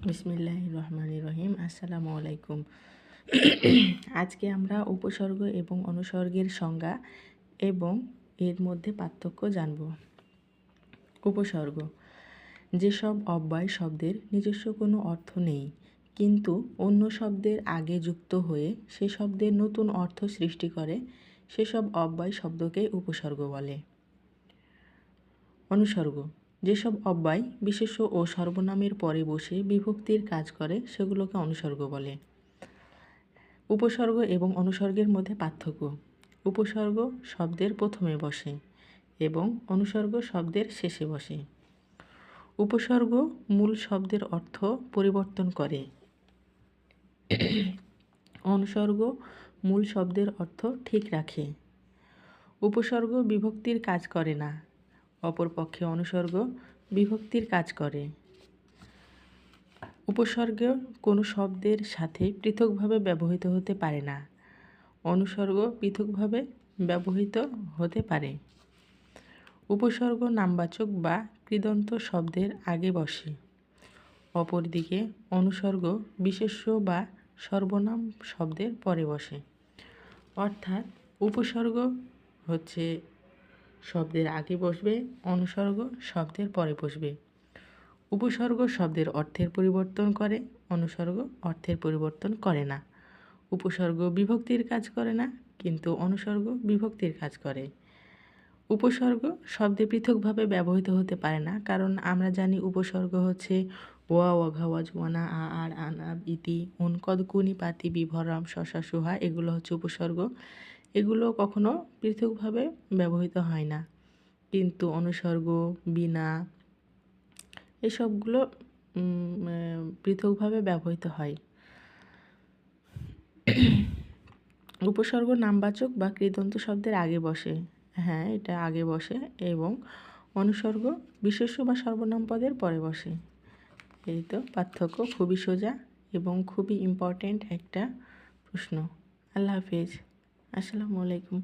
বিসমিল্লাহির রহমানির রহিম। আসসালামু আলাইকুম। আজকে আমরা উপসর্গ এবং অনুসর্গের সংজ্ঞা এবং এর মধ্যে পার্থক্য জানব। উপসর্গ যেসব অব্যয় শব্দের নিজস্ব কোনো অর্থ নেই, কিন্তু অন্য শব্দের আগে যুক্ত হয়ে সে শব্দের নতুন অর্থ সৃষ্টি করে, সেসব অব্যয় শব্দকে উপসর্গ বলে। অনুসর্গ যেসব অব্যয় বিশেষ্য ও সর্বনামের পরে বসে বিভক্তির কাজ করে সেগুলোকে অনুসর্গ বলে। উপসর্গ এবং অনুসর্গের মধ্যে পার্থক্য: উপসর্গ শব্দের প্রথমে বসে এবং অনুসর্গ শব্দের শেষে বসে। উপসর্গ মূল শব্দের অর্থ পরিবর্তন করে। অনুসর্গ মূল শব্দের অর্থ ঠিক রাখে। উপসর্গ বিভক্তির কাজ করে না, অপরপক্ষে অনুসর্গ বিভক্তির কাজ করে। উপসর্গ কোনো শব্দের সাথে পৃথকভাবে ব্যবহৃত হতে পারে না, অনুসর্গ পৃথকভাবে ব্যবহৃত হতে পারে। উপসর্গ নামবাচক বা কৃদন্ত শব্দের আগে বসে, অপরদিকে অনুসর্গ বিশেষ্য বা সর্বনাম শব্দের পরে বসে। অর্থাৎ উপসর্গ হচ্ছে শব্দের আগে বসবে, অনুসর্গ শব্দের পরে বসবে। উপসর্গ শব্দের অর্থের পরিবর্তন করে, অনুসর্গ অর্থের পরিবর্তন করে না। উপসর্গ বিভক্তির কাজ করে না, কিন্তু অনুসর্গ বিভক্তির কাজ করে। উপসর্গ শব্দে পৃথকভাবে ব্যবহৃত হতে পারে না, কারণ আমরা জানি উপসর্গ হচ্ছে ওয়া, ওয়াঘা, ওয়াজ, ওয়ানা, আ, আর, আন, আব, ইতি, উন, কদ, কুনি, পাতি, বিভরম, শশা, সুহা এগুলো হচ্ছে উপসর্গ। এগুলো কখনো পৃথকভাবে ব্যবহৃত হয় না, কিন্তু অনুসর্গ, বিনা এসবগুলো পৃথকভাবে ব্যবহৃত হয়। উপসর্গ নামবাচক বা কৃদন্ত শব্দের আগে বসে, হ্যাঁ এটা আগে বসে, এবং অনুসর্গ বিশেষ্য বা সর্বনাম পদের পরে বসে। এই তো পার্থক্য, খুবই সোজা এবং খুবই ইম্পর্ট্যান্ট একটা প্রশ্ন। আল্লাহ হাফেজ। আসসালামু আলাইকুম।